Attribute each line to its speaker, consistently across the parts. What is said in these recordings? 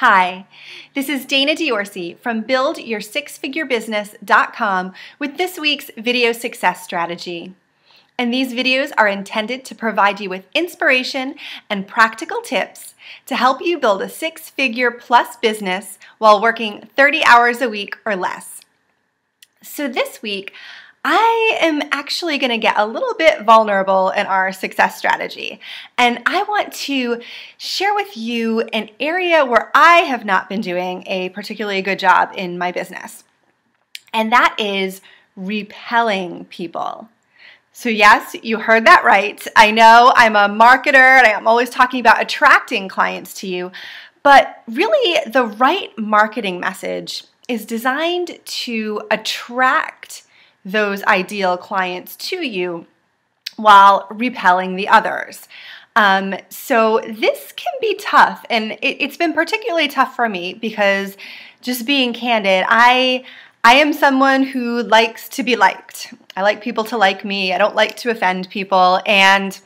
Speaker 1: Hi, this is Dana Diorsi from BuildYourSixFigureBusiness.com with this week's video success strategy. And these videos are intended to provide you with inspiration and practical tips to help you build a six-figure plus business while working 30 hours a week or less. So this week, I am actually going to get a little bit vulnerable in our success strategy. And I want to share with you an area where I have not been doing a particularly good job in my business. And that is repelling people. So yes, you heard that right. I know I'm a marketer and I'm always talking about attracting clients to you, but really the right marketing message is designed to attract those ideal clients to you while repelling the others. So this can be tough, and it's been particularly tough for me because, just being candid, I am someone who likes to be liked. I like people to like me. I don't like to offend people. And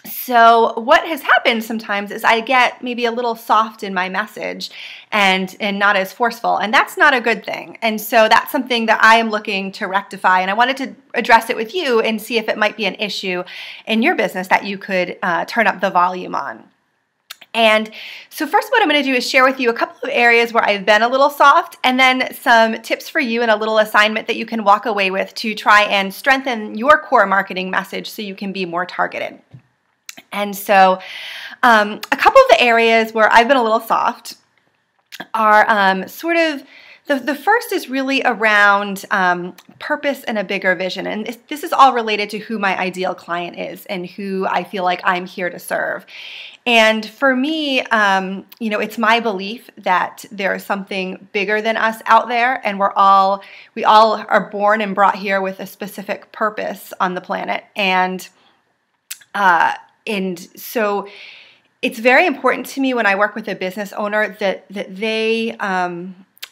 Speaker 1: so what has happened sometimes is I get maybe a little soft in my message and not as forceful, and that's not a good thing. And so that's something that I am looking to rectify, and I wanted to address it with you and see if it might be an issue in your business that you could turn up the volume on. And so first, what I'm going to do is share with you a couple of areas where I've been a little soft, and then some tips for you and a little assignment that you can walk away with to try and strengthen your core marketing message so you can be more targeted. And so a couple of the areas where I've been a little soft are the first is really around purpose and a bigger vision. And this is all related to who my ideal client is and who I feel like I'm here to serve. And for me, it's my belief that there is something bigger than us out there, and we all are born and brought here with a specific purpose on the planet. And so it's very important to me when I work with a business owner that they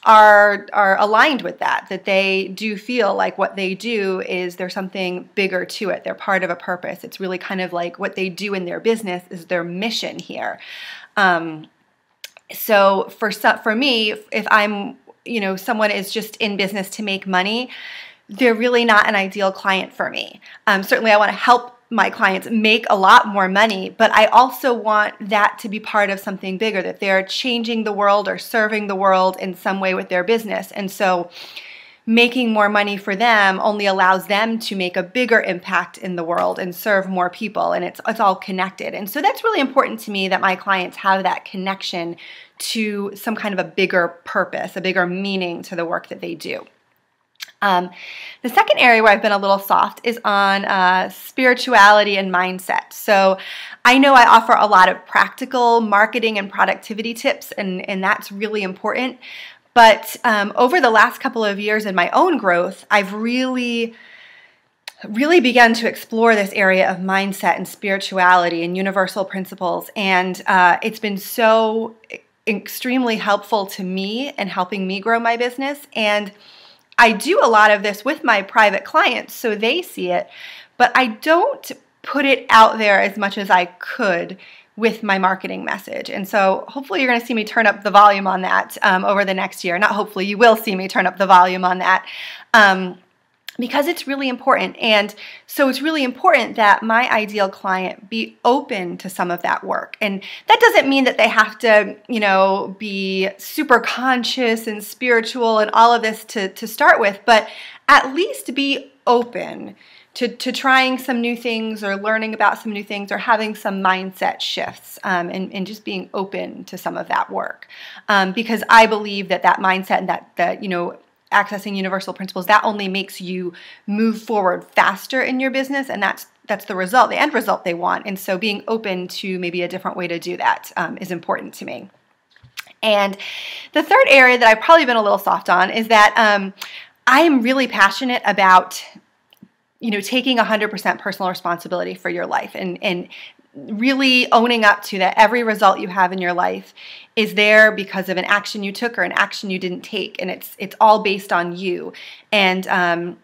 Speaker 1: are aligned with that they do feel like what they do is there's something bigger to it. They're part of a purpose. It's really kind of like what they do in their business is their mission here. So for me, if I'm, someone is just in business to make money, they're really not an ideal client for me. Certainly I want to help my clients make a lot more money, but I also want that to be part of something bigger, that they're changing the world or serving the world in some way with their business. And so making more money for them only allows them to make a bigger impact in the world and serve more people, and it's all connected. And so that's really important to me, that my clients have that connection to some kind of a bigger purpose, a bigger meaning to the work that they do. The second area where I've been a little soft is on spirituality and mindset. So I know I offer a lot of practical marketing and productivity tips, and that's really important. But over the last couple of years in my own growth, I've really begun to explore this area of mindset and spirituality and universal principles. And it's been so extremely helpful to me in helping me grow my business. And I do a lot of this with my private clients so they see it, but I don't put it out there as much as I could with my marketing message. And so hopefully you're going to see me turn up the volume on that over the next year. Not hopefully, you will see me turn up the volume on that because it's really important. And so it's really important that my ideal client be open to some of that work. And that doesn't mean that they have to, be super conscious and spiritual and all of this to start with, but at least be open to trying some new things or learning about some new things or having some mindset shifts and just being open to some of that work. Because I believe that mindset and that accessing universal principles, that only makes you move forward faster in your business, and that's the result, the end result they want. And so being open to maybe a different way to do that is important to me. And the third area that I've probably been a little soft on is that I am really passionate about taking 100% personal responsibility for your life. And really owning up to that every result you have in your life is there because of an action you took or an action you didn't take, and it's all based on you, and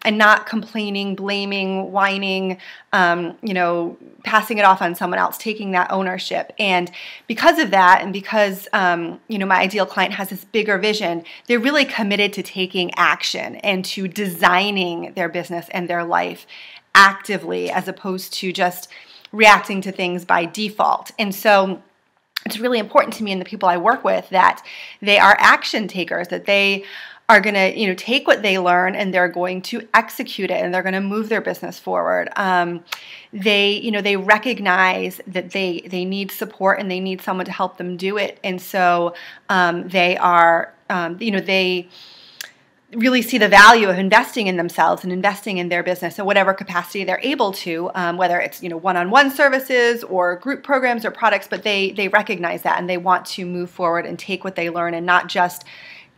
Speaker 1: not complaining, blaming, whining, passing it off on someone else, taking that ownership. And because of that, and because my ideal client has this bigger vision, they're really committed to taking action and to designing their business and their life actively, as opposed to just reacting to things by default. And so it's really important to me and the people I work with that they are action takers, that they are going to, take what they learn and they're going to execute it, and they're going to move their business forward. They recognize that they need support and they need someone to help them do it. And so they really see the value of investing in themselves and investing in their business in whatever capacity they're able to, whether it's one-on-one services or group programs or products, but they recognize that and they want to move forward and take what they learn and not just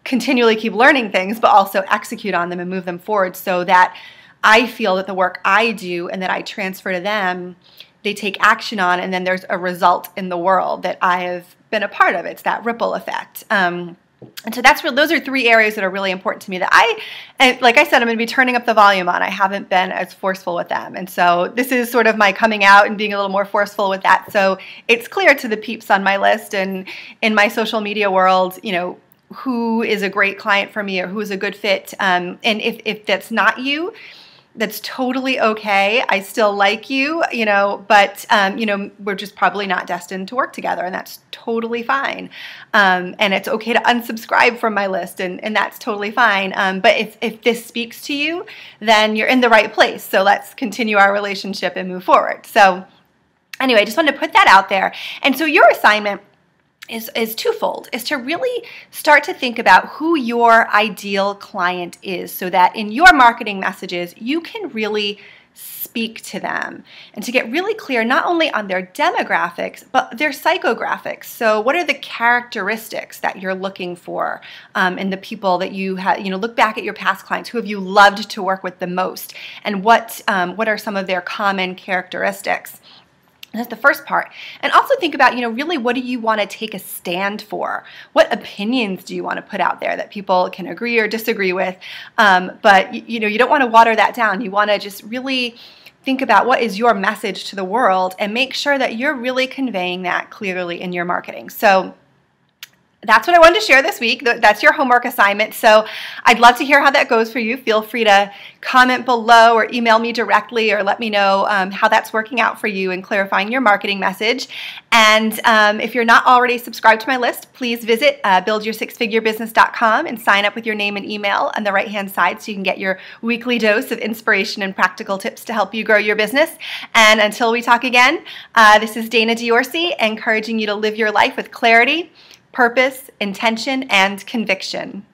Speaker 1: continually keep learning things, but also execute on them and move them forward, so that I feel that the work I do and that I transfer to them, they take action on, and then there's a result in the world that I have been a part of. It's that ripple effect. And so those are 3 areas that are really important to me that like I said, I'm going to be turning up the volume on. I haven't been as forceful with them. And so this is sort of my coming out and being a little more forceful with that. So it's clear to the peeps on my list and in my social media world, who is a great client for me or who is a good fit. And if that's not you, that's totally okay. I still like you, but, we're just probably not destined to work together, and that's totally fine. And it's okay to unsubscribe from my list, and that's totally fine. But if this speaks to you, then you're in the right place. So let's continue our relationship and move forward. So anyway, I just wanted to put that out there. And so your assignment is twofold, is to really start to think about who your ideal client is, so that in your marketing messages, you can really speak to them and to get really clear not only on their demographics, but their psychographics. So what are the characteristics that you're looking for in the people that you have, look back at your past clients, who have you loved to work with the most, and what are some of their common characteristics. That's the first part. And also think about, really what do you want to take a stand for? What opinions do you want to put out there that people can agree or disagree with? But, you don't want to water that down. You want to just really think about what is your message to the world and make sure that you're really conveying that clearly in your marketing. So that's what I wanted to share this week. That's your homework assignment. So I'd love to hear how that goes for you. Feel free to comment below or email me directly, or let me know how that's working out for you in clarifying your marketing message. And if you're not already subscribed to my list, please visit buildyoursixfigurebusiness.com and sign up with your name and email on the right-hand side so you can get your weekly dose of inspiration and practical tips to help you grow your business. And until we talk again, this is Dana Diorsi, encouraging you to live your life with clarity, purpose, intention, and conviction.